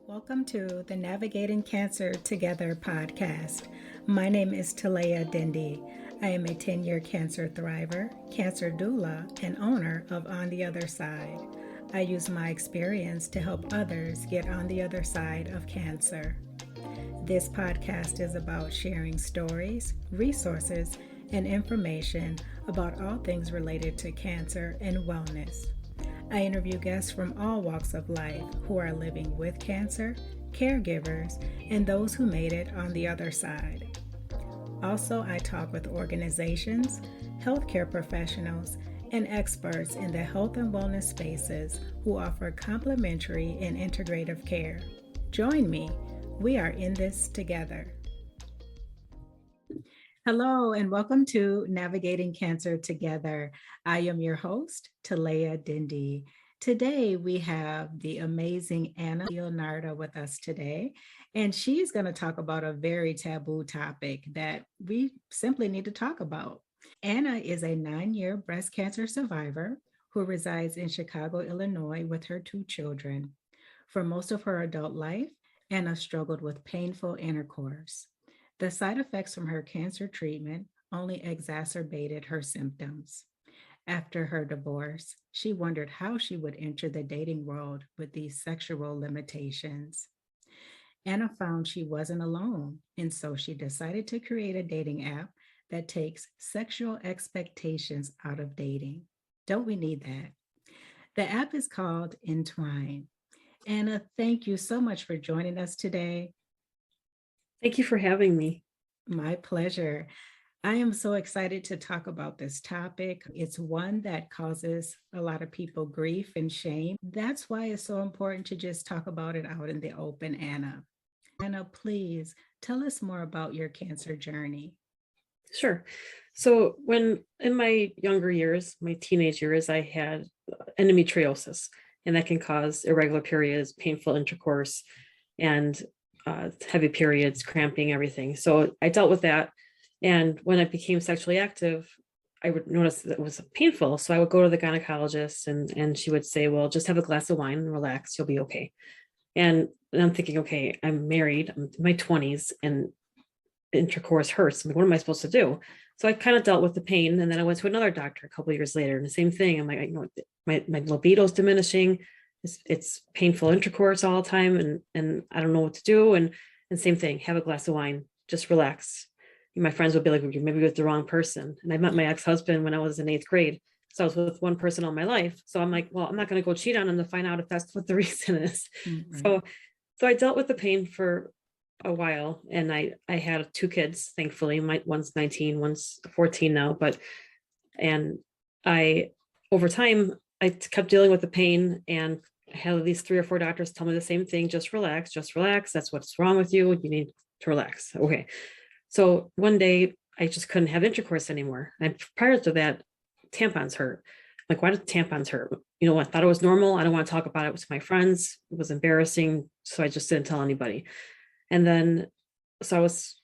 Welcome to the Navigating Cancer Together podcast. My name is Talaya Dendy. I am a 10-year cancer thriver, cancer doula, and owner of On the Other Side. I use my experience to help others get on the other side of cancer. This podcast is about sharing stories, resources, and information about all things related to cancer and wellness. I interview guests from all walks of life who are living with cancer, caregivers, and those who made it on the other side. Also, I talk with organizations, healthcare professionals, and experts in the health and wellness spaces who offer complementary and integrative care. Join me. We are in this together. Hello, and welcome to Navigating Cancer Together. I am your host, Talaya Dendy. Today, we have the amazing Anna Leonarda with us today, and she's going to talk about a very taboo topic that we simply need to talk about. Anna is a 9-year breast cancer survivor who resides in Chicago, Illinois, with her 2 children. For most of her adult life, Anna struggled with painful intercourse. The side effects from her cancer treatment only exacerbated her symptoms. After her divorce, she wondered how she would enter the dating world with these sexual limitations. Anna found she wasn't alone, and so she decided to create a dating app that takes sexual expectations out of dating. Don't we need that? The app is called Entwine. Anna, thank you so much for joining us today. Thank you for having me. My pleasure. I am so excited to talk about this topic. It's one that causes a lot of people grief and shame. That's why it's so important to just talk about it out in the open, Anna. Anna, please tell us more about your cancer journey. Sure. So when in my younger years, my teenage years, I had endometriosis, and that can cause irregular periods, painful intercourse, and heavy periods, cramping, everything. So I dealt with that. And when I became sexually active, I would notice that it was painful. So I would go to the gynecologist and she would say, well, just have a glass of wine and relax, you'll be okay. And I'm thinking, okay, I'm married, I'm in my 20s, and intercourse hurts. I'm like, what am I supposed to do? So I kind of dealt with the pain. And then I went to another doctor a couple of years later, and the same thing. I'm like, my libido's diminishing. It's painful intercourse all the time, and I don't know what to do. And same thing, have a glass of wine, just relax. My friends would be like, you're maybe with the wrong person. And I met my ex-husband when I was in 8th grade. So I was with one person all my life. So I'm like, well, I'm not going to go cheat on him to find out if that's what the reason is. Mm-hmm. So I dealt with the pain for a while, and I had 2 kids, thankfully. One's 19, one's 14 now. And over time, I kept dealing with the pain, and I had at least 3 or 4 doctors tell me the same thing: just relax, just relax. That's what's wrong with you. You need to relax. Okay. So one day I just couldn't have intercourse anymore. And prior to that, tampons hurt. Like, why do tampons hurt? You know, I thought it was normal. I don't want to talk about it with my friends. It was embarrassing. So I just didn't tell anybody. And then, so I was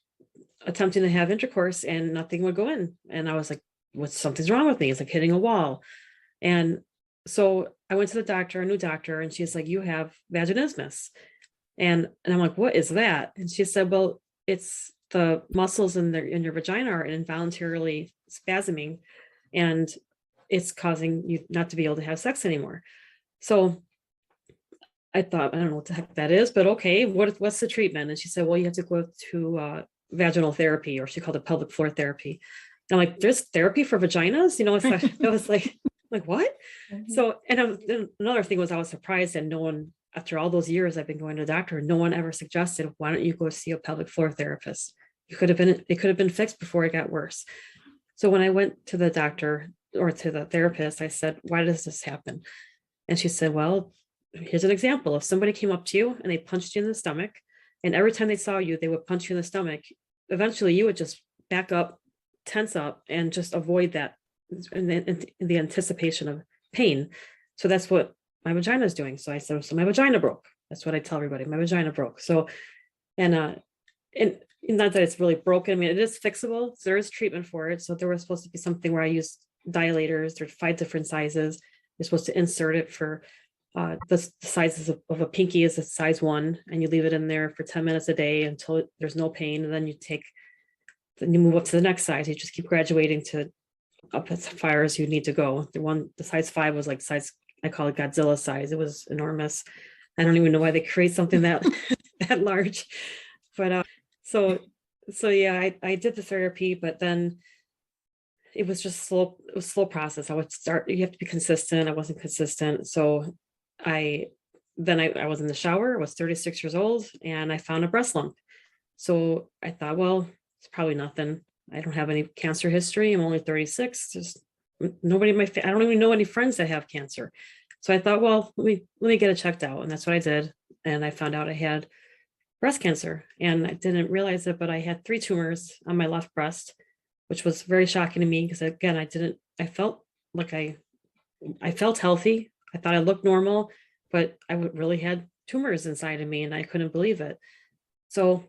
attempting to have intercourse and nothing would go in. And I was like, something's wrong with me. It's like hitting a wall. And so I went to the doctor, a new doctor, and she's like, you have vaginismus. And I'm like, what is that? And she said, well, it's the muscles in your vagina are involuntarily spasming, and it's causing you not to be able to have sex anymore. So I thought, I don't know what the heck that is, but okay, what's the treatment? And she said, well, you have to go to vaginal therapy, or she called it pelvic floor therapy. And I'm like, there's therapy for vaginas? You know, I was like, what? Mm-hmm. So, and another thing was, I was surprised that no one, after all those years I've been going to the doctor, no one ever suggested, why don't you go see a pelvic floor therapist? It could have been fixed before it got worse. So when I went to the doctor, or to the therapist, I said, why does this happen? And she said, well, here's an example. If somebody came up to you and they punched you in the stomach, and every time they saw you, they would punch you in the stomach, eventually you would just back up, tense up, and just avoid that in the anticipation of pain. So that's what my vagina is doing. So I said, so my vagina broke. That's what I tell everybody. My vagina broke. So, and not that it's really broken. I mean, it is fixable. So there is treatment for it. So there was supposed to be something where I used dilators. There's 5 different sizes. You're supposed to insert it for The sizes of a pinky is a size 1, and you leave it in there for 10 minutes a day until there's no pain. And then you move up to the next size. You just keep graduating to up as far as you need to go. The size 5 was like size, I call it Godzilla size. It was enormous. I don't even know why they create something that that large. But so yeah, I did the therapy, but then it was just slow. It was a slow process. You have to be consistent. I wasn't consistent. So I was in the shower. I was 36 years old and I found a breast lump. So I thought, well, it's probably nothing. I don't have any cancer history. I'm only 36. Just nobody in my I don't even know any friends that have cancer. So I thought, well, let me get it checked out. And that's what I did. And I found out I had breast cancer. And I didn't realize it, but I had 3 tumors on my left breast, which was very shocking to me because again, I felt like I felt healthy. I thought I looked normal, but I really had tumors inside of me and I couldn't believe it. So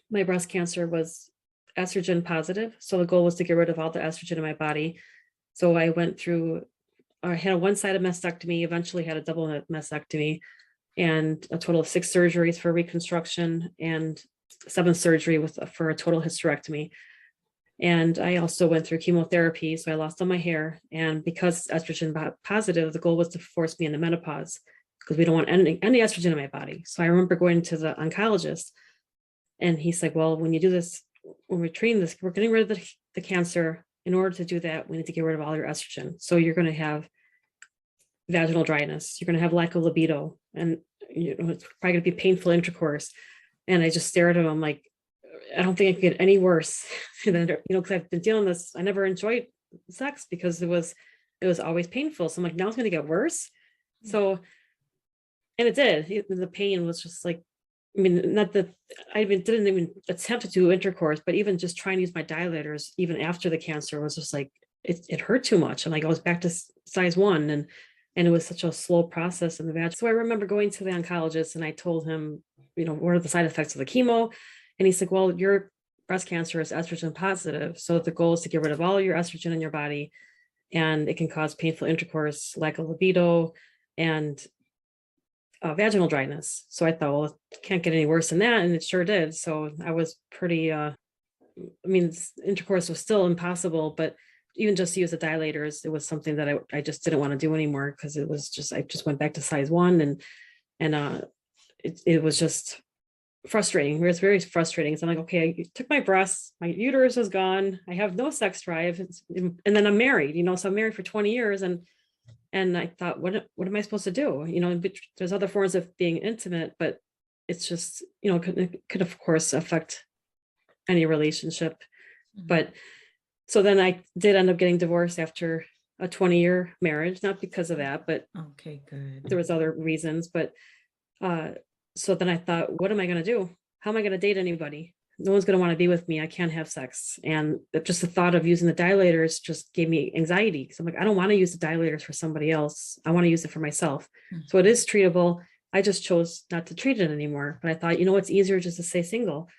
my breast cancer was estrogen positive. So the goal was to get rid of all the estrogen in my body. So I had a one-sided mastectomy, eventually had a double mastectomy, and a total of 6 surgeries for reconstruction and 7 surgery for a total hysterectomy. And I also went through chemotherapy. So I lost all my hair. And because estrogen positive, the goal was to force me into menopause because we don't want any estrogen in my body. So I remember going to the oncologist and he's like, well, when you do this, when we're treating this, we're getting rid of the cancer. In order to do that, we need to get rid of all your estrogen. So you're going to have vaginal dryness. You're going to have lack of libido. And it's probably going to be painful intercourse. And I just stared at him. I'm like, I don't think it could get any worse. Because I've been dealing with this. I never enjoyed sex because it was always painful. So I'm like, now it's going to get worse. So, and it did. The pain was just like, I mean, not that didn't even attempt to do intercourse, but even just trying to use my dilators, even after the cancer, was just like, it hurt too much. And like, I was back to size 1 and it was such a slow process in the vag. So I remember going to the oncologist and I told him, what are the side effects of the chemo? And he's like, well, your breast cancer is estrogen positive. So the goal is to get rid of all your estrogen in your body. And it can cause painful intercourse, lack of libido, and vaginal dryness. So I thought, well, it can't get any worse than that. And it sure did. So I was pretty, intercourse was still impossible, but even just to use the dilators, it was something that I just didn't want to do anymore because I just went back to size 1 and it was just frustrating. It was very frustrating. So I'm like, okay, I took my breasts, my uterus was gone. I have no sex drive. And then I'm married, so I'm married for 20 years. And I thought, what am I supposed to do? There's other forms of being intimate, but it's just, it could of course affect any relationship. Mm-hmm. But so then I did end up getting divorced after a 20-year marriage, not because of that, but okay, good. There was other reasons. But so then I thought, what am I going to do? How am I going to date anybody? No one's going to want to be with me. I can't have sex. And just the thought of using the dilators just gave me anxiety. So I'm like, I don't want to use the dilators for somebody else. I want to use it for myself. Mm-hmm. So it is treatable. I just chose not to treat it anymore. But I thought, it's easier just to stay single.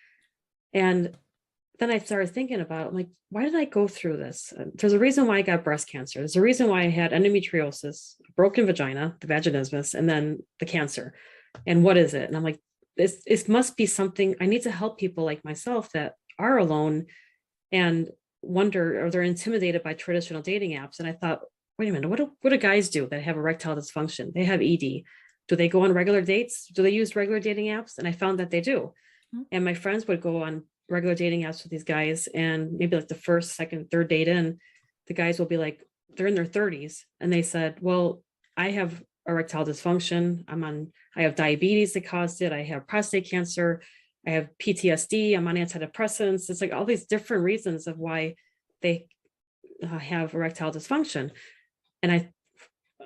And then I started thinking about, like, why did I go through this? There's a reason why I got breast cancer. There's a reason why I had endometriosis, broken vagina, the vaginismus, and then the cancer. And what is it? And I'm like, this must be something. I need to help people like myself that are alone and wonder, or they're intimidated by traditional dating apps. And I thought, wait a minute, what do guys do that have erectile dysfunction? They have ED. Do they go on regular dates? Do they use regular dating apps? And I found that they do. Mm-hmm. And my friends would go on regular dating apps with these guys, and maybe like the first, second, third date in, the guys will be like, they're in their 30s. And they said, well, I have erectile dysfunction. I have diabetes that caused it. I have prostate cancer. I have PTSD. I'm on antidepressants. It's like all these different reasons of why they have erectile dysfunction. And I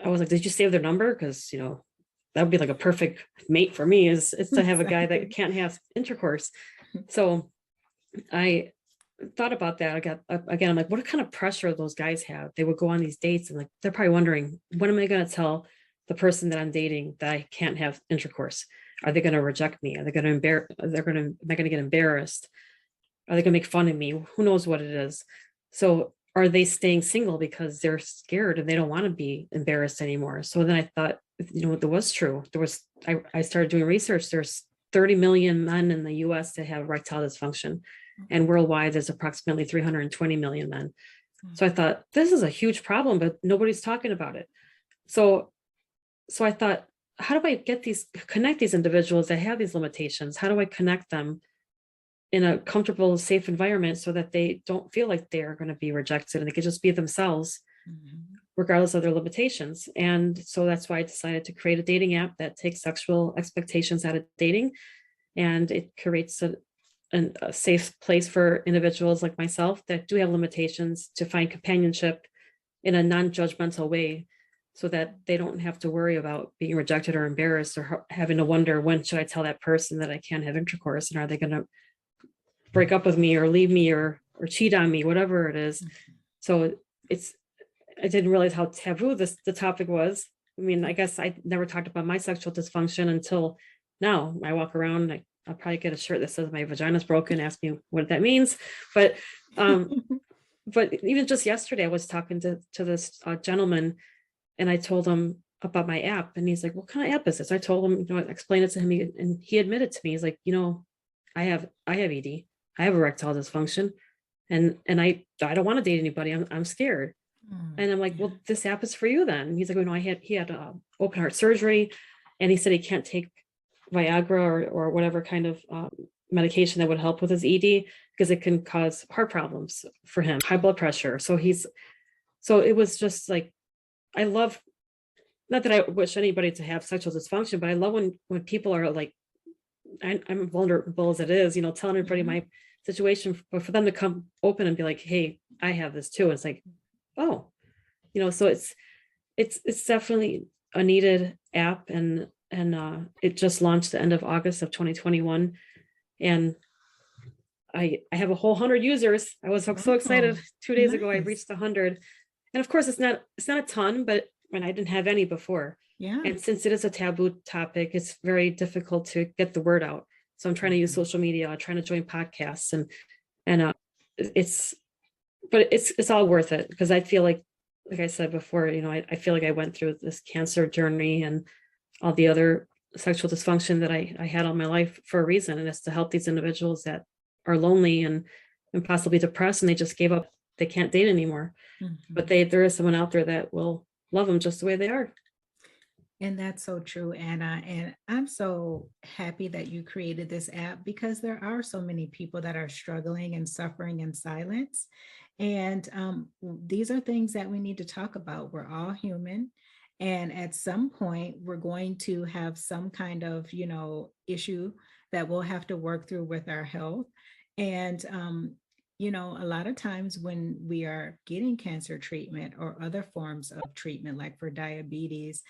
was like, did you save their number? Because, that would be like a perfect mate for me is to have a guy that can't have intercourse. So I thought about that. I'm like, what kind of pressure those guys have? They would go on these dates and like, they're probably wondering, when am I going to tell the person that I'm dating that I can't have intercourse? Are they going to reject me? Are they going to am I going to get embarrassed? Are they going to make fun of me? Who knows what it is? So are they staying single because they're scared and they don't want to be embarrassed anymore? So then I thought, that was true. I started doing research. There's 30 million men in the US that have erectile dysfunction. And worldwide, there's approximately 320 million men. So I thought, this is a huge problem, but nobody's talking about it. So I thought, how do I connect these individuals that have these limitations? How do I connect them in a comfortable, safe environment so that they don't feel like they're going to be rejected and they can just be themselves, regardless of their limitations? And so that's why I decided to create a dating app that takes sexual expectations out of dating, and it creates a safe place for individuals like myself that do have limitations to find companionship in a non-judgmental way, so that they don't have to worry about being rejected or embarrassed or having to wonder, when should I tell that person that I can't have intercourse, and are they going to break up with me or leave me or cheat on me, whatever it is. So I didn't realize how taboo the topic was. I mean, I guess I never talked about my sexual dysfunction until now. I walk around, I'll probably get a shirt that says my vagina's broken, ask me what that means. But but even just yesterday, I was talking to this gentleman, and I told him about my app, and he's like, what kind of app is this? I told him, I explained it to him, and he admitted to me, he's like, I have ED, I have erectile dysfunction, and I don't want to date anybody. I'm scared. And I'm like, well, this app is for you then. He's like, oh, no, he had open heart surgery, and he said he can't take Viagra or whatever kind of medication that would help with his ED, because it can cause heart problems for him, high blood pressure. So it was just like, I love, not that I wish anybody to have sexual dysfunction, but I love when people are like, I'm vulnerable as it is, telling everybody my situation, but for them to come open and be like, hey, I have this too. It's like, oh, so it's definitely a needed app, and it just launched the end of August of 2021, and I have a whole 100 users. I was so excited. 2 days ago, I reached 100, and of course, it's not a ton, but when I didn't have any before. Yeah. And since it is a taboo topic, it's very difficult to get the word out. So I'm trying to use social media, trying to join podcasts, and it's all worth it, because I feel like I said before, I feel like I went through this cancer journey and all the other sexual dysfunction that I had all my life for a reason, and it's to help these individuals that are lonely and possibly depressed, and they just gave up. They can't date anymore, but there is someone out there that will love them just the way they are. And that's so true, Anna. And I'm so happy that you created this app, because there are so many people that are struggling and suffering in silence. And these are things that we need to talk about. We're all human. And at some point, we're going to have some kind of, issue that we'll have to work through with our health. And, a lot of times when we are getting cancer treatment or other forms of treatment, like for diabetes,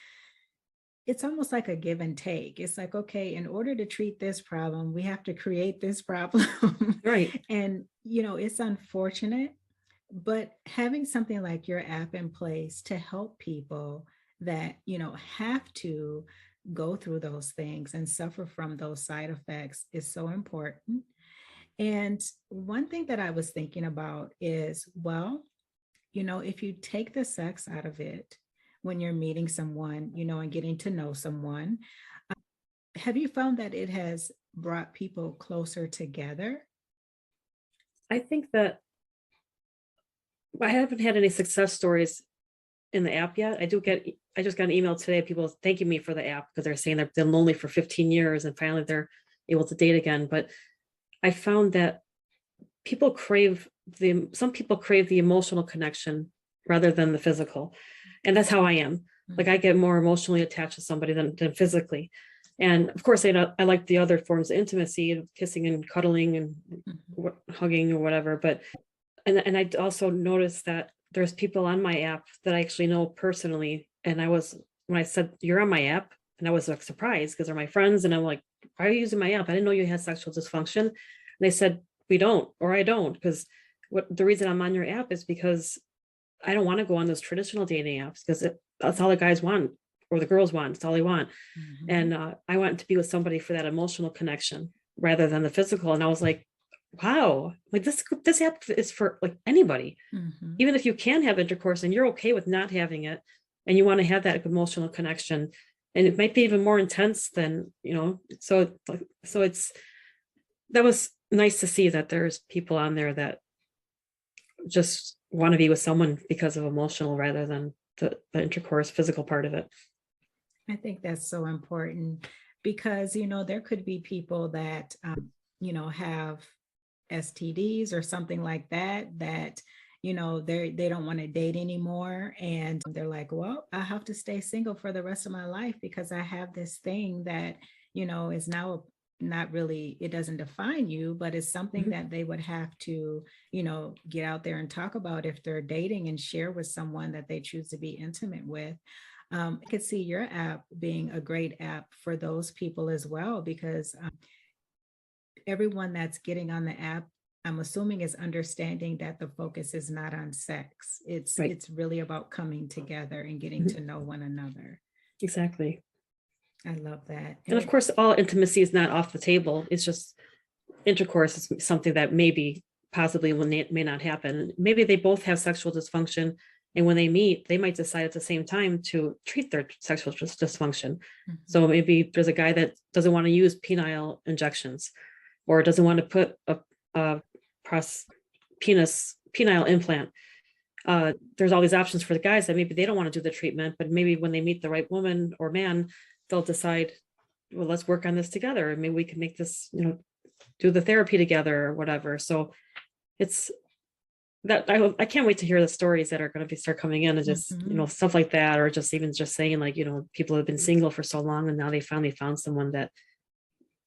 it's almost like a give and take. It's like, okay, in order to treat this problem, we have to create this problem. Right. And, it's unfortunate, but having something like your app in place to help people that, have to go through those things and suffer from those side effects is so important. And one thing that I was thinking about is, well, if you take the sex out of it when you're meeting someone, and getting to know someone, have you found that it has brought people closer together? I think that I haven't had any success stories in the app yet. I just got an email today, people thanking me for the app, because they're saying they've been lonely for 15 years and finally they're able to date again. But I found that some people crave the emotional connection rather than the physical. And that's how I am. Like, I get more emotionally attached to somebody than physically. And of course, I like the other forms of intimacy, kissing and cuddling and hugging or whatever. But, and I also noticed that there's people on my app that I actually know personally. And when I said, you're on my app, and I was like surprised, because they're my friends. And I'm like, why are you using my app? I didn't know you had sexual dysfunction. And they said, we don't, or I don't, because the reason I'm on your app is because I don't want to go on those traditional dating apps, because that's all the guys want, or the girls want. It's all they want. And I want to be with somebody for that emotional connection rather than the physical. And I was like, wow, like this app is for like anybody, even if you can have intercourse and you're okay with not having it, and you want to have that emotional connection, and it might be even more intense than, so it's, that was nice to see that there's people on there that just want to be with someone because of emotional rather than the intercourse physical part of it. I think that's so important because, there could be people that, have STDs or something like that, they don't want to date anymore. And they're like, well, I have to stay single for the rest of my life because I have this thing that, is now not really, it doesn't define you, but it's something Mhm. that they would have to, get out there and talk about if they're dating and share with someone that they choose to be intimate with. I could see your app being a great app for those people as well, because everyone that's getting on the app, I'm assuming, is understanding that the focus is not on sex. It's Right. it's really about coming together and getting Mhm. to know one another. Exactly. I love that. And And of course, all intimacy is not off the table. It's just intercourse is something that maybe possibly may not happen. Maybe they both have sexual dysfunction. And when they meet, they might decide at the same time to treat their sexual dysfunction. So Mhm. maybe there's a guy that doesn't want to use penile injections or doesn't want to put a penile implant. There's all these options for the guys that maybe they don't want to do the treatment, but maybe when they meet the right woman or man, they'll decide, well, let's work on this together. Maybe we can make this, do the therapy together or whatever. So it's that I can't wait to hear the stories that are going to be start coming in and just, Mhm. stuff like that, or just even just saying like, people have been single for so long and now they finally found someone that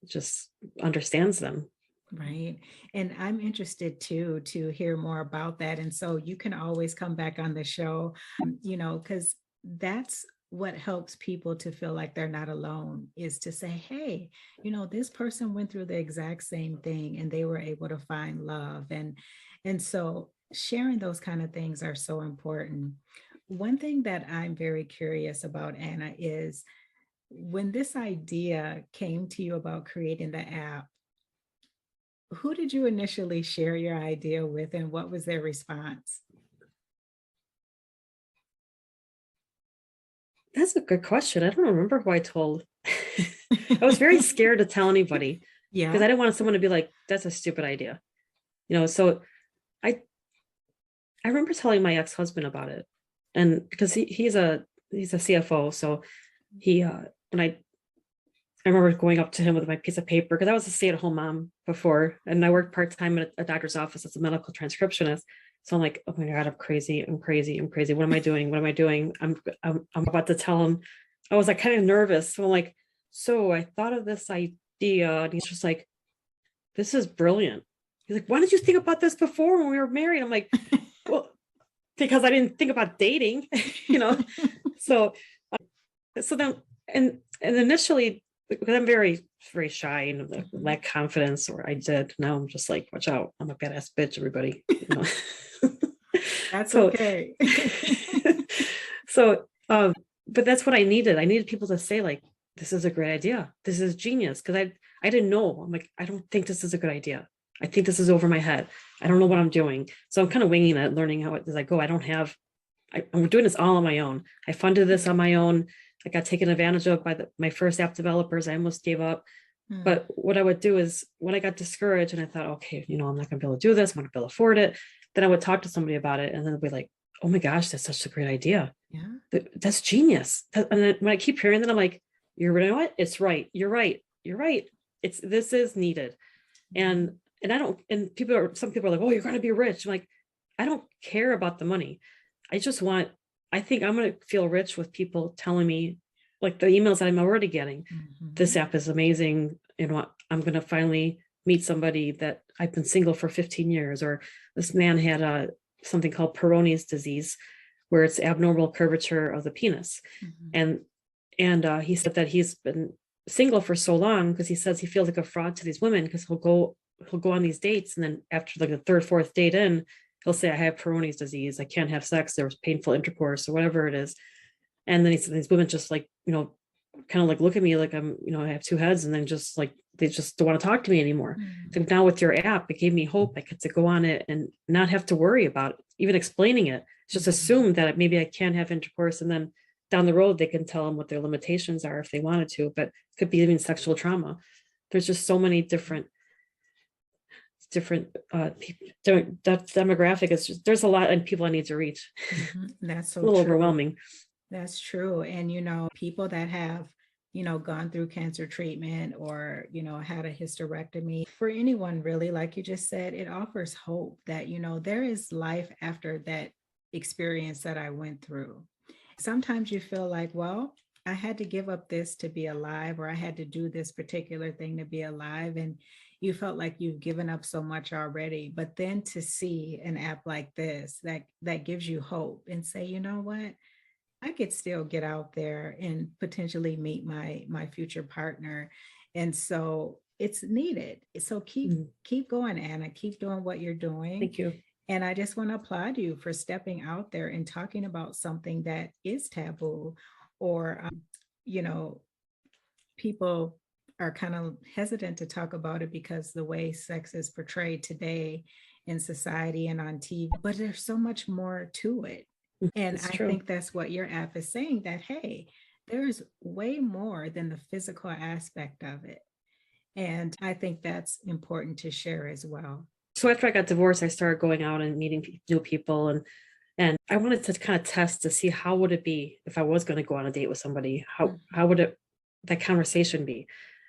just understands them. Right. And I'm interested too to hear more about that. And so you can always come back on the show, because that's what helps people to feel like they're not alone, is to say, hey, this person went through the exact same thing and they were able to find love. And so sharing those kind of things are so important. One thing that I'm very curious about, Anna, is when this idea came to you about creating the app, who did you initially share your idea with and what was their response? That's a good question. I don't remember who I told. I was very scared to tell anybody because Yeah. I didn't want someone to be like, that's a stupid idea. So I I remember telling my ex-husband about it. And because he's a CFO. So he when I remember going up to him with my piece of paper because I was a stay-at-home mom before, and I worked part-time at a doctor's office as a medical transcriptionist. So I'm like, oh my God, I'm crazy. I'm crazy. I'm crazy. What am I doing? What am I doing? I'm about to tell him. I was like kind of nervous. So I'm like, so I thought of this idea, and he's just like, this is brilliant. He's like, why did you think about this before when we were married? I'm like, well, because I didn't think about dating, you know. So so then and initially, because I'm very very shy and like, Mhm. lack confidence, or I did. Now I'm just like, watch out, I'm a badass bitch, everybody. That's So okay. so but that's what I needed. I needed people to say like, this is a great idea, this is genius, because I didn't know. I'm like, I don't think this is a good idea. I think this is over my head. I don't know what I'm doing. So I'm kind of winging it, learning how it as I go. I don't have I'm doing this all on my own. I funded this on my own. I got taken advantage of by my first app developers. I almost gave up. Mm. But what I would do is when I got discouraged and I thought, okay, I'm not going to be able to do this, I'm not going to be able to afford it, then I would talk to somebody about it, and then they'd be like, oh my gosh, that's such a great idea. Yeah. That's genius. And then when I keep hearing that, I'm like, you know what? It's right. You're right. You're right. This is needed. Mhm. And I don't, and some people are like, oh, you're going to be rich. I'm like, I don't care about the money. I just want, I think I'm going to feel rich with people telling me, like the emails that I'm already getting, this Mhm. app is amazing. I'm going to finally meet somebody that I've been single for 15 years, or this man had something called Peyronie's disease, where it's abnormal curvature of the penis. Mhm. And he said that he's been single for so long because he says he feels like a fraud to these women, because he'll go on these dates, and then after like the third, fourth date in, he'll say, I have Peyronie's disease, I can't have sex, there was painful intercourse or whatever it is. And then he said these women just like, kind of like look at me like I'm, I have two heads, and then just like they just don't want to talk to me anymore. Mm. So now with your app, it gave me hope. I get to go on it and not have to worry about even explaining it. Just Mhm. assume that maybe I can have intercourse, and then down the road, they can tell them what their limitations are if they wanted to, but it could be even sexual trauma. There's just so many different that demographic is just, there's a lot of people I need to reach. That's so A little true. overwhelming. That's true. And, people that have, gone through cancer treatment or, had a hysterectomy, for anyone really, like you just said, it offers hope that, there is life after that experience that I went through. Sometimes you feel like, well, I had to give up this to be alive, or I had to do this particular thing to be alive. And you felt like you've given up so much already. But then to see an app like this that gives you hope and say, you know what? I could still get out there and potentially meet my future partner. And so it's needed. So keep going, Anna. Keep doing what you're doing. Thank you. And I just want to applaud you for stepping out there and talking about something that is taboo, or people are kind of hesitant to talk about it because the way sex is portrayed today in society and on TV, but there's so much more to it. And It's I true. think that's what your app is saying, that, hey, there's way more than the physical aspect of it. And I think that's important to share as well. So after I got divorced, I started going out and meeting new people, and I wanted to kind of test to see how would it be if I was going to go on a date with somebody. How would that conversation be?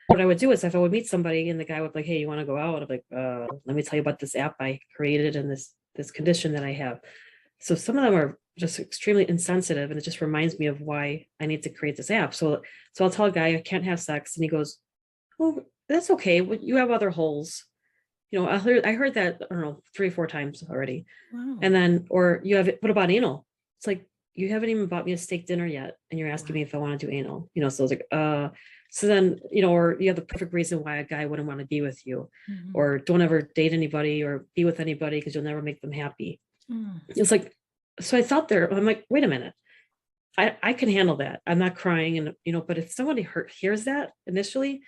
What I would do is, if I would meet somebody and the guy would be like, "Hey, you want to go out?" I'm like, "Let me tell you about this app I created and this condition that I have." So some of them are just extremely insensitive, and it just reminds me of why I need to create this app. So I'll tell a guy I can't have sex, and he goes, "Oh, that's okay. You have other holes." I heard that, I don't know, 3 or 4 times already. Wow. And then, or what about anal? It's like, you haven't even bought me a steak dinner yet, and you're asking me if I want to do anal. So I was like, so then, or you have the perfect reason why a guy wouldn't want to be with you, or don't ever date anybody or be with anybody because you'll never make them happy. It's like, so I thought I'm like, wait a minute. I can handle that. I'm not crying. And, but if somebody hears that initially,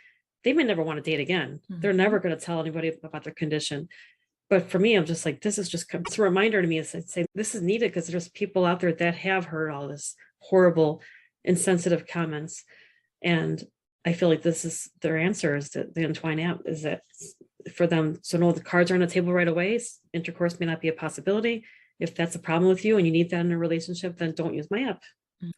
they may never want to date again. They're never going to tell anybody about their condition. But for me, I'm just like, this is just, it's a reminder to me. It's say this is needed because there's people out there that have heard all this horrible, insensitive comments. And I feel like this is their answer, is that the Entwine app is that for them. So no, the cards are on the table right away. Intercourse may not be a possibility. If that's a problem with you and you need that in a relationship, then don't use my app.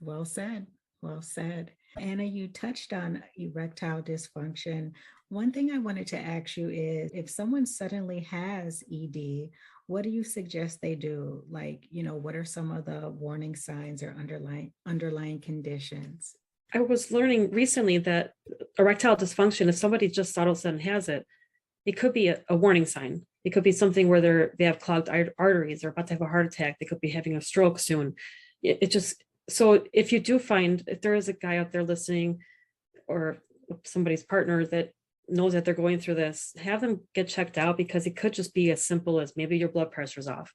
Well said. Well said. Anna, you touched on erectile dysfunction. One thing I wanted to ask you is, if someone suddenly has ED, what do you suggest they do? Like, what are some of the warning signs or underlying conditions? I was learning recently that erectile dysfunction, if somebody just all of a sudden has it, it could be a warning sign. It could be something where they have clogged arteries, they're about to have a heart attack, they could be having a stroke soon. So if you do find, if there is a guy out there listening, or somebody's partner that knows that they're going through this, have them get checked out, because it could just be as simple as maybe your blood pressure's off.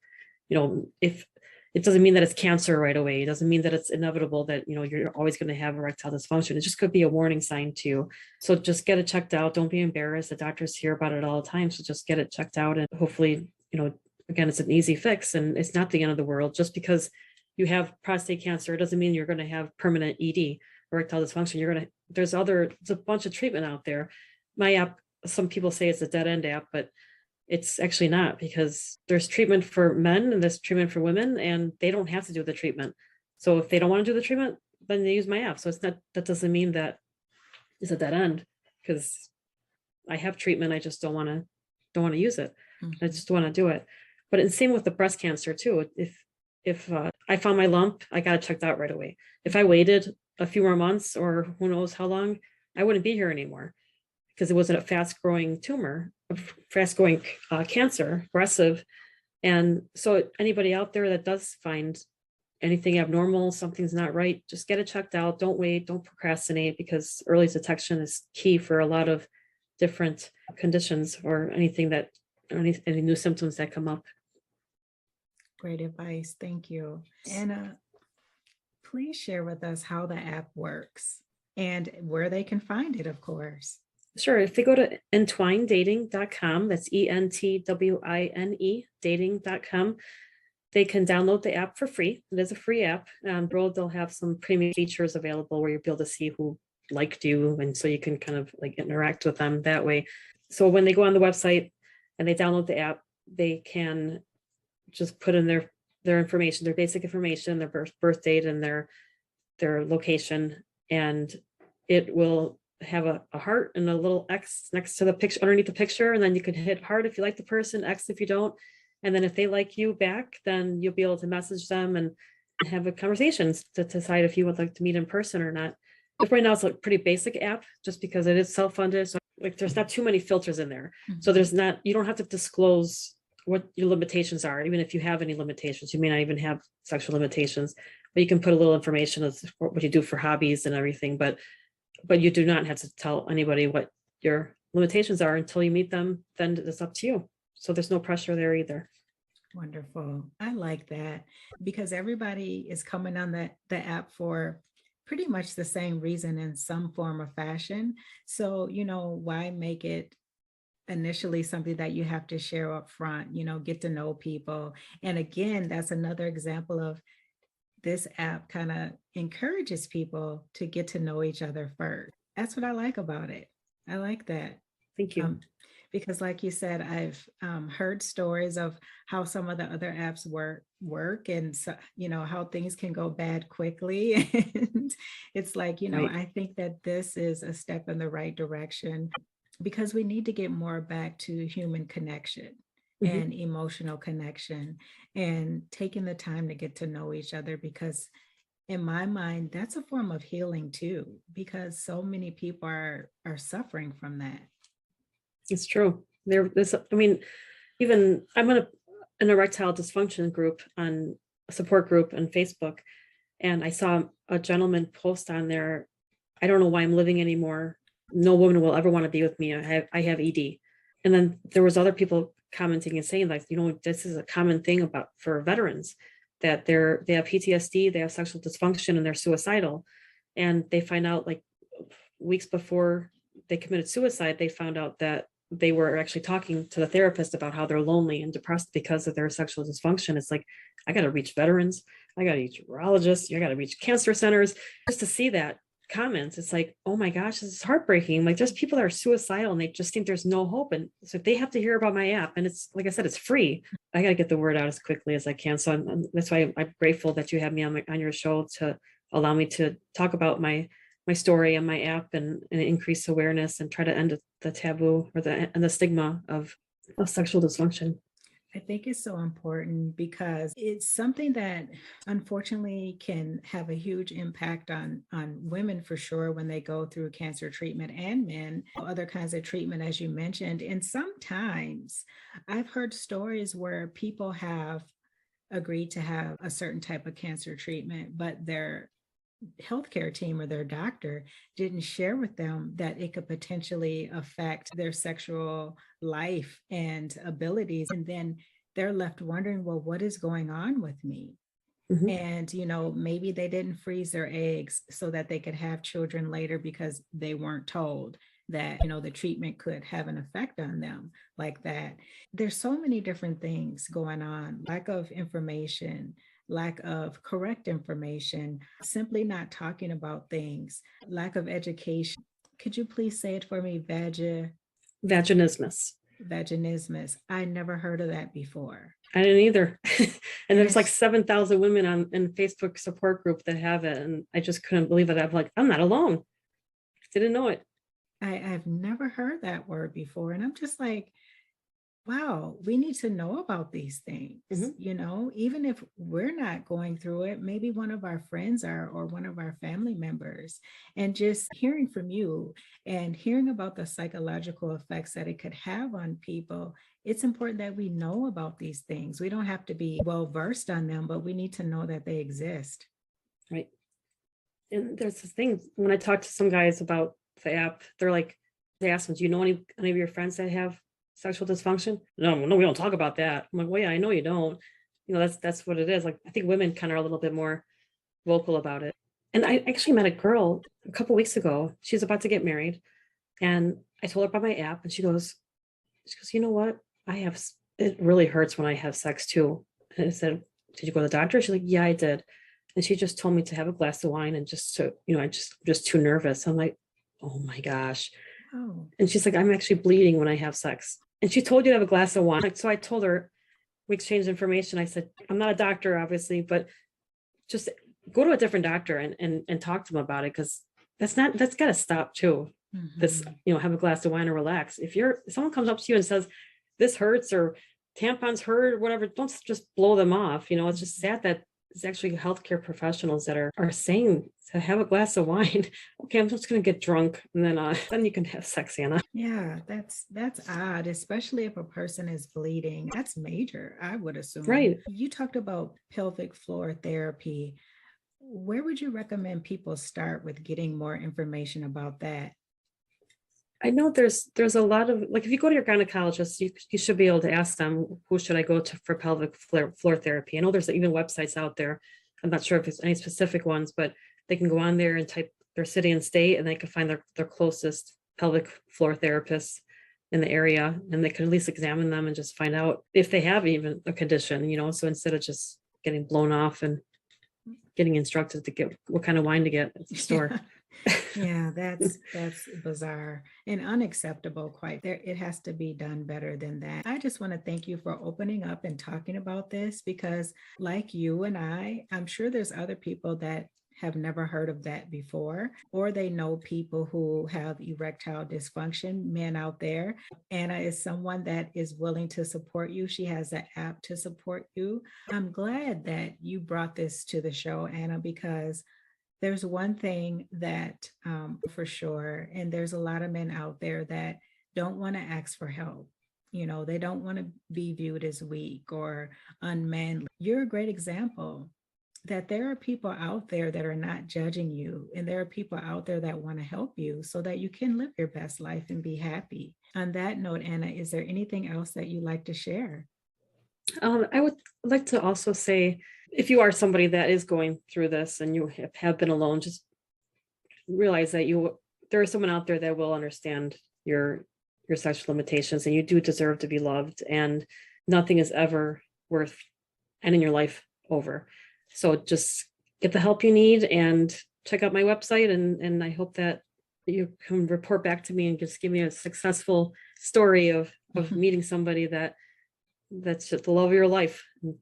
If it doesn't mean that it's cancer right away, it doesn't mean that it's inevitable that you're always going to have erectile dysfunction. It just could be a warning sign too. So just get it checked out. Don't be embarrassed. The doctors hear about it all the time. So just get it checked out, and hopefully, again, it's an easy fix, and it's not the end of the world. Just because you have prostate cancer, it doesn't mean you're going to have permanent ED, erectile dysfunction. There's a bunch of treatment out there. My app, some people say it's a dead end app, but it's actually not, because there's treatment for men and there's treatment for women, and they don't have to do the treatment. So if they don't want to do the treatment, then they use my app. So that doesn't mean that it's a dead end, because I have treatment. I just don't want to use it. I just want to do it. But it's same with the breast cancer too. If I found my lump, I got it checked out right away. If I waited a few more months, or who knows how long, I wouldn't be here anymore, because it wasn't a fast growing tumor, a fast growing cancer, aggressive. And so anybody out there that does find anything abnormal, something's not right, just get it checked out. Don't wait, don't procrastinate, because early detection is key for a lot of different conditions, or any new symptoms that come up. Great advice. Thank you. Anna, please share with us how the app works and where they can find it, of course. Sure. If they go to entwinedating.com, that's ENTWINE dating.com, they can download the app for free. It is a free app. They'll have some premium features available where you'll be able to see who liked you. And so you can kind of like interact with them that way. So when they go on the website and they download the app, they can just put in their information, their basic information, their birth date and their location. And it will have a heart and a little X next to the picture, underneath the picture. And then you can hit heart if you like the person, X if you don't. And then if they like you back, then you'll be able to message them and have a conversation to decide if you would like to meet in person or not. But right now it's a pretty basic app just because it is self-funded. So like there's not too many filters in there. So you don't have to disclose what your limitations are. Even if you have any limitations, you may not even have sexual limitations, but you can put a little information of what you do for hobbies and everything. But you do not have to tell anybody what your limitations are until you meet them. Then it's up to you. So there's no pressure there either. Wonderful. I like that because everybody is coming on the app for pretty much the same reason in some form or fashion. So, why make it initially something that you have to share up front, get to know people. And again, that's another example of this app kind of encourages people to get to know each other first. That's what I like about it. I like that. Thank you. Because like you said, I've heard stories of how some of the other apps work and so, how things can go bad quickly. And it's like, Right. I think that this is a step in the right direction because we need to get more back to human connection and emotional connection and taking the time to get to know each other because in my mind, that's a form of healing too, because so many people are suffering from that. It's true. Even I'm in an erectile dysfunction group on a support group on Facebook, and I saw a gentleman post on there, I don't know why I'm living anymore. No woman will ever want to be with me. I have ED. And then there was other people commenting and saying like, this is a common thing for veterans that they have PTSD, they have sexual dysfunction and they're suicidal. And they find out like weeks before they committed suicide, they found out that they were actually talking to the therapist about how they're lonely and depressed because of their sexual dysfunction. It's like, I got to reach veterans. I got to reach urologists. I got to reach cancer centers just to see that comments. It's like, oh my gosh, this is heartbreaking. Like there's people that are suicidal and they just think there's no hope. And so they have to hear about my app. And it's, like I said, it's free. I got to get the word out as quickly as I can. So that's why I'm grateful that you have me on your show to allow me to talk about my story and my app and increase awareness and try to end the taboo or the stigma of sexual dysfunction. I think it's so important because it's something that unfortunately can have a huge impact on women for sure when they go through cancer treatment and men, other kinds of treatment, as you mentioned. And sometimes I've heard stories where people have agreed to have a certain type of cancer treatment, but their healthcare team or their doctor didn't share with them that it could potentially affect their sexual life and abilities. And then they're left wondering, well, what is going on with me? And, maybe they didn't freeze their eggs so that they could have children later because they weren't told that, the treatment could have an effect on them like that. There's so many different things going on, lack of information, lack of correct information, simply not talking about things, lack of education. Could you please say it for me? Vaginismus. Vaginismus. I never heard of that before. I didn't either. And there's like Yes. 7,000 women in Facebook support group that have it. And I just couldn't believe it. I'm like, I'm not alone. Didn't know it. I've never heard that word before. And I'm just like, wow, we need to know about these things. Even if we're not going through it, maybe one of our friends are or one of our family members. And just hearing from you and hearing about the psychological effects that it could have on people, it's important that we know about these things. We don't have to be well versed on them, but we need to know that they exist. Right. And there's this thing when I talk to some guys about the app, they ask them, do you know any of your friends that have sexual dysfunction? No, we don't talk about that. I'm like, well, yeah, I know you don't. That's what it is. Like, I think women kind of are a little bit more vocal about it. And I actually met a girl a couple weeks ago. She's about to get married. And I told her about my app and she goes, you know what? It really hurts when I have sex too. And I said, did you go to the doctor? She's like, yeah, I did. And she just told me to have a glass of wine and just to, I just too nervous. I'm like, oh my gosh. Oh, And she's like, I'm actually bleeding when I have sex. And she told you to have a glass of wine. Like, so I told her, we exchanged information. I said, I'm not a doctor, obviously, but just go to a different doctor and talk to them about it. Cause that's got to stop too. This, mhm. have a glass of wine or relax. If someone comes up to you and says, this hurts or tampons hurt or whatever, don't just blow them off. It's just sad that it's actually healthcare professionals that are saying to have a glass of wine. Okay, I'm just going to get drunk and then you can have sex, Anna. Yeah, that's odd, especially if a person is bleeding. That's major, I would assume. Right. You talked about pelvic floor therapy. Where would you recommend people start with getting more information about that? I know there's a lot of, like, if you go to your gynecologist, you should be able to ask them, who should I go to for pelvic floor therapy? I know there's even websites out there. I'm not sure if it's any specific ones, but they can go on there and type their city and state, and they can find their closest pelvic floor therapists in the area, and they can at least examine them and just find out if they have even a condition, so instead of just getting blown off and getting instructed to get what kind of wine to get at the store. Yeah, that's bizarre and unacceptable. Quite there, it has to be done better than that. I just want to thank you for opening up and talking about this because, like you and I'm sure there's other people that have never heard of that before, or they know people who have erectile dysfunction, men out there. Anna is someone that is willing to support you. She has an app to support you. I'm glad that you brought this to the show, Anna, because there's one thing that for sure, and there's a lot of men out there that don't want to ask for help. They don't want to be viewed as weak or unmanly. You're a great example that there are people out there that are not judging you, and there are people out there that want to help you so that you can live your best life and be happy. On that note, Anna, is there anything else that you'd like to share? I would like to also say, if you are somebody that is going through this and you have been alone, just realize that there is someone out there that will understand your sexual limitations, and you do deserve to be loved, and nothing is ever worth ending your life over. So just get the help you need and check out my website, and I hope that you can report back to me and just give me a successful story of meeting somebody that's just the love of your life. And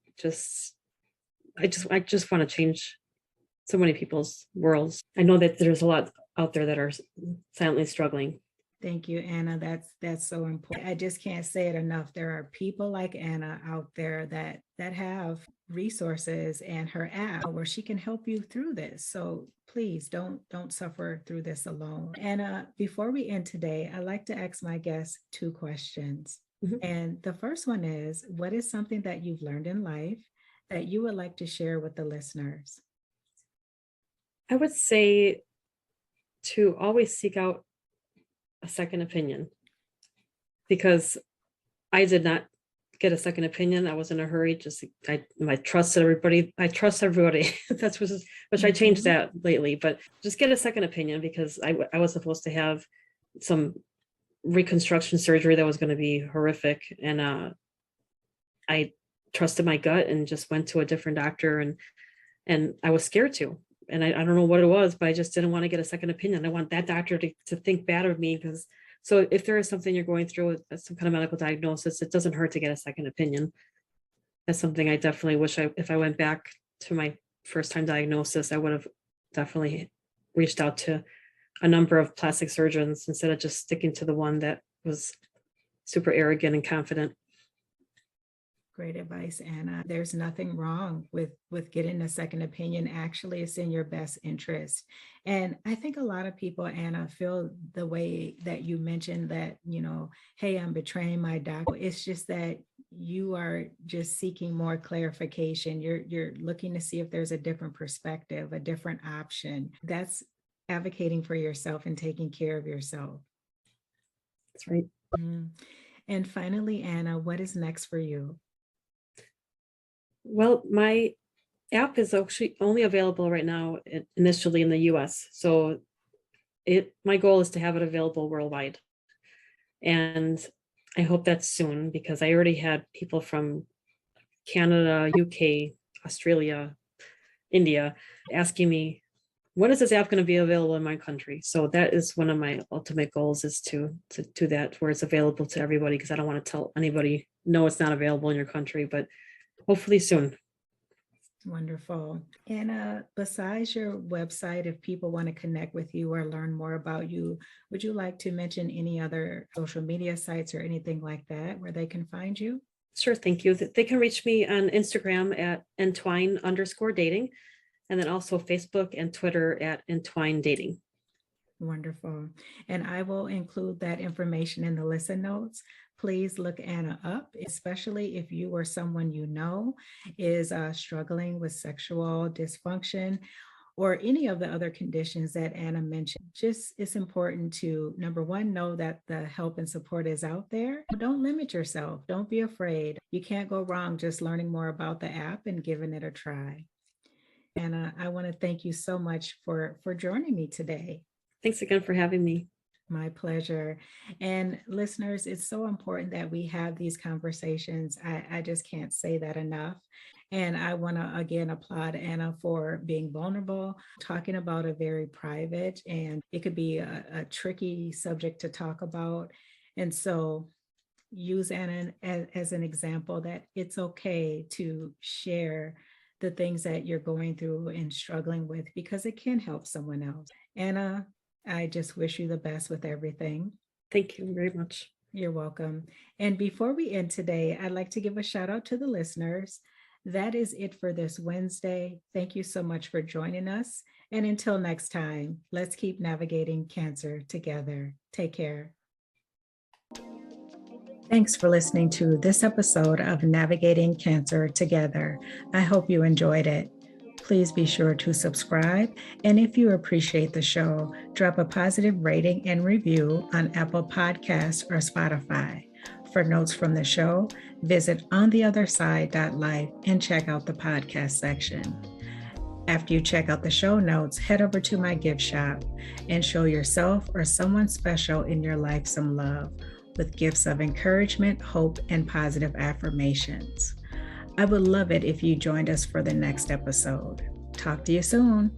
I just want to change so many people's worlds. I know that there's a lot out there that are silently struggling. Thank you, Anna. That's so important. I just can't say it enough. There are people like Anna out there that have resources and her app where she can help you through this. So please don't suffer through this alone. Anna, before we end today, I like to ask my guests two questions. Mhm. And the first one is, what is something that you've learned in life that you would like to share with the listeners? I would say to always seek out a second opinion, because I did not get a second opinion. I was in a hurry. I trusted everybody. I trust everybody. That's which I changed Mhm. that lately, but just get a second opinion, because I was supposed to have some reconstruction surgery that was going to be horrific. And I trusted my gut and just went to a different doctor, and I was scared to. And I don't know what it was, but I just didn't want to get a second opinion. I want that doctor to think bad of me, because so if there is something you're going through with some kind of medical diagnosis, it doesn't hurt to get a second opinion. That's something I definitely wish if I went back to my first time diagnosis, I would have definitely reached out to a number of plastic surgeons instead of just sticking to the one that was super arrogant and confident. Great advice, Anna. There's nothing wrong with getting a second opinion. Actually, it's in your best interest. And I think a lot of people, Anna, feel the way that you mentioned that, hey, I'm betraying my doctor. It's just that you are just seeking more clarification. You're looking to see if there's a different perspective, a different option. That's advocating for yourself and taking care of yourself. That's right. Mm. And finally, Anna, what is next for you? Well, my app is actually only available right now initially in the US. So my goal is to have it available worldwide. And I hope that's soon, because I already had people from Canada, UK, Australia, India, asking me, when is this app going to be available in my country? So that is one of my ultimate goals, is to do that where it's available to everybody, because I don't want to tell anybody, no, it's not available in your country, but hopefully soon. Wonderful. And besides your website, if people want to connect with you or learn more about you, would you like to mention any other social media sites or anything like that where they can find you? Sure, thank you. They can reach me on Instagram at Entwine_dating, and then also Facebook and Twitter at Entwine dating. Wonderful. And I will include that information in the listen notes. Please look Anna up, especially if you or someone you know is struggling with sexual dysfunction or any of the other conditions that Anna mentioned. Just it's important to, number one, know that the help and support is out there. Don't limit yourself. Don't be afraid. You can't go wrong just learning more about the app and giving it a try. Anna, I want to thank you so much for joining me today. Thanks again for having me. My pleasure. And listeners, it's so important that we have these conversations. I just can't say that enough. And I want to again applaud Anna for being vulnerable, talking about a very private, and it could be a tricky subject to talk about. And so use Anna as an example that it's okay to share the things that you're going through and struggling with, because it can help someone else. Anna, I just wish you the best with everything. Thank you very much. You're welcome. And before we end today, I'd like to give a shout out to the listeners. That is it for this Wednesday. Thank you so much for joining us. And until next time, let's keep navigating cancer together. Take care. Thanks for listening to this episode of Navigating Cancer Together. I hope you enjoyed it. Please be sure to subscribe. And if you appreciate the show, drop a positive rating and review on Apple Podcasts or Spotify. For notes from the show, visit ontheotherside.life and check out the podcast section. After you check out the show notes, head over to my gift shop and show yourself or someone special in your life some love with gifts of encouragement, hope, and positive affirmations. I would love it if you joined us for the next episode. Talk to you soon.